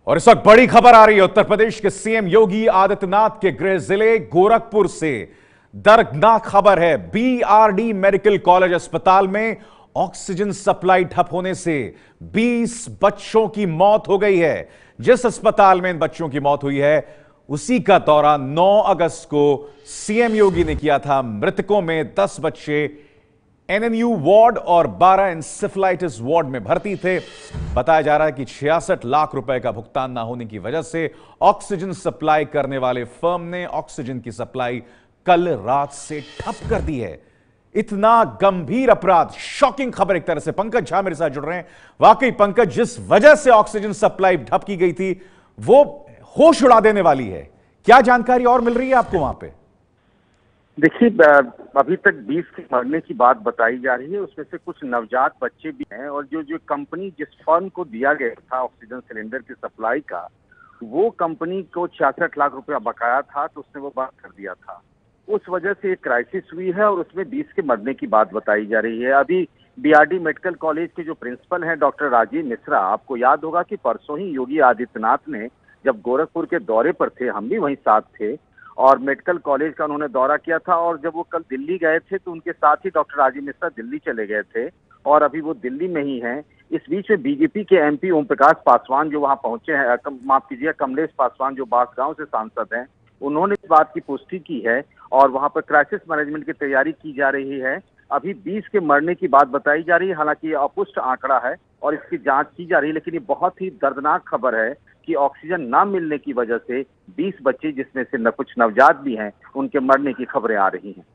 और इस वक्त बड़ी खबर आ रही है उत्तर प्रदेश के सीएम योगी आदित्यनाथ के गृह जिले गोरखपुर से। दर्दनाक खबर है, बीआरडी मेडिकल कॉलेज अस्पताल में ऑक्सीजन सप्लाई ठप होने से 20 बच्चों की मौत हो गई है। जिस अस्पताल में इन बच्चों की मौत हुई है उसी का दौरा 9 अगस्त को सीएम योगी ने किया था। मृतकों में 10 बच्चे एनएनयू वार्ड और 12 इंसेफेलाइटिस वार्ड में भर्ती थे। बताया जा रहा है कि 66 लाख रुपए का भुगतान ना होने की वजह से ऑक्सीजन सप्लाई करने वाले फर्म ने ऑक्सीजन की सप्लाई कल रात से ठप कर दी है। इतना गंभीर अपराध, शॉकिंग खबर एक तरह से। पंकज झा मेरे साथ जुड़ रहे हैं। वाकई पंकज, जिस वजह से ऑक्सीजन सप्लाई ठप की गई थी वो होश उड़ा देने वाली है। क्या जानकारी और मिल रही है आपको वहां पे? देखिए, अभी तक 20 के मरने की बात बताई जा रही है। उसमें से कुछ नवजात बच्चे भी हैं और जो कंपनी जिस फर्म को दिया गया था ऑक्सीजन सिलेंडर की सप्लाई का, वो कंपनी को 66 लाख रुपया बकाया था, तो उसने वो बंद कर दिया था। उस वजह से एक क्राइसिस हुई है और उसमें 20 के मरने की बात बताई जा रही है। अभी बीआरडी मेडिकल कॉलेज के जो प्रिंसिपल हैं डॉक्टर राजीव मिश्रा, आपको याद होगा कि परसों ही योगी आदित्यनाथ ने जब गोरखपुर के दौरे पर थे, हम भी वहीं साथ थे और मेडिकल कॉलेज का उन्होंने दौरा किया था। और जब वो कल दिल्ली गए थे तो उनके साथ ही डॉक्टर राजीव मिश्रा दिल्ली चले गए थे और अभी वो दिल्ली में ही हैं। इस बीच में बीजेपी के एमपी ओम प्रकाश पासवान जो वहां पहुंचे हैं, माफ कीजिए कमलेश पासवान जो बांसगांव से सांसद हैं, उन्होंने इस बात की पुष्टि की है और वहां पर क्राइसिस मैनेजमेंट की तैयारी की जा रही है। अभी 20 के मरने की बात बताई जा रही है, हालांकि ये अपुष्ट आंकड़ा है और इसकी जांच की जा रही है। लेकिन ये बहुत ही दर्दनाक खबर है कि ऑक्सीजन ना मिलने की वजह से 20 बच्चे, जिसमें से न कुछ नवजात भी हैं, उनके मरने की खबरें आ रही हैं।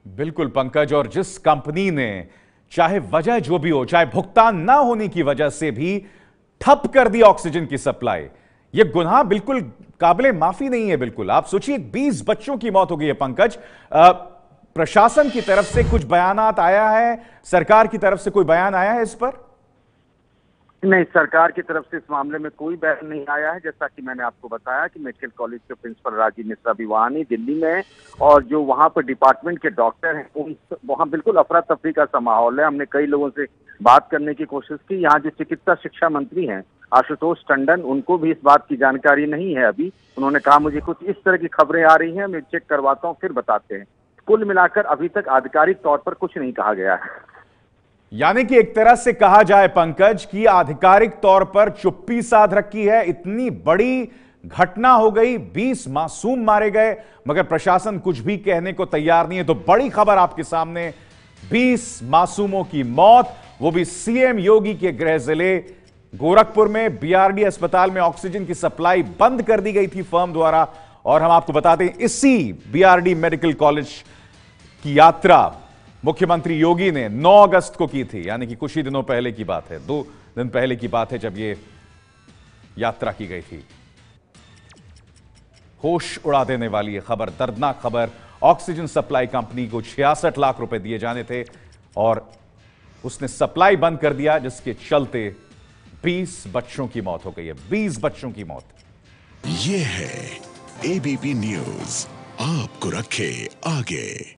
बिल्कुल पंकज, और जिस कंपनी ने चाहे वजह जो भी हो, चाहे भुगतान ना होने की वजह से भी ठप कर दी ऑक्सीजन की सप्लाई, यह गुनाह बिल्कुल काबिले माफी नहीं है। बिल्कुल आप सोचिए, 20 बच्चों की मौत हो गई है। पंकज, प्रशासन की तरफ से कुछ बयानात आया है, सरकार की तरफ से कोई बयान आया है इस पर? नहीं, सरकार की तरफ से इस मामले में कोई बयान नहीं आया है। जैसा कि मैंने आपको बताया कि मेडिकल कॉलेज के प्रिंसिपल राजीव मिश्रा भी वहां नहीं, दिल्ली में है और जो वहां पर डिपार्टमेंट के डॉक्टर हैं वहां बिल्कुल अफरा तफरी का सा माहौल है। हमने कई लोगों से बात करने की कोशिश की। यहाँ जो चिकित्सा शिक्षा मंत्री हैं आशुतोष टंडन, उनको भी इस बात की जानकारी नहीं है अभी। उन्होंने कहा मुझे कुछ इस तरह की खबरें आ रही हैं, मैं चेक करवाता हूँ फिर बताते हैं। कुल मिलाकर अभी तक आधिकारिक तौर पर कुछ नहीं कहा गया है। यानी कि एक तरह से कहा जाए पंकज कि आधिकारिक तौर पर चुप्पी साध रखी है। इतनी बड़ी घटना हो गई, 20 मासूम मारे गए, मगर प्रशासन कुछ भी कहने को तैयार नहीं है। तो बड़ी खबर आपके सामने, 20 मासूमों की मौत, वो भी सीएम योगी के गृह जिले गोरखपुर में। बीआरडी अस्पताल में ऑक्सीजन की सप्लाई बंद कर दी गई थी फर्म द्वारा। और हम आपको बताते हैं, इसी बीआरडी मेडिकल कॉलेज की यात्रा मुख्यमंत्री योगी ने 9 अगस्त को की थी, यानी कि कुछ ही दिनों पहले की बात है, 2 दिन पहले की बात है जब यह यात्रा की गई थी। होश उड़ा देने वाली है खबर, दर्दनाक खबर। ऑक्सीजन सप्लाई कंपनी को 66 लाख रुपए दिए जाने थे और उसने सप्लाई बंद कर दिया, जिसके चलते 20 बच्चों की मौत हो गई है। 20 बच्चों की मौत। ये है एबीपी न्यूज, आपको रखे आगे।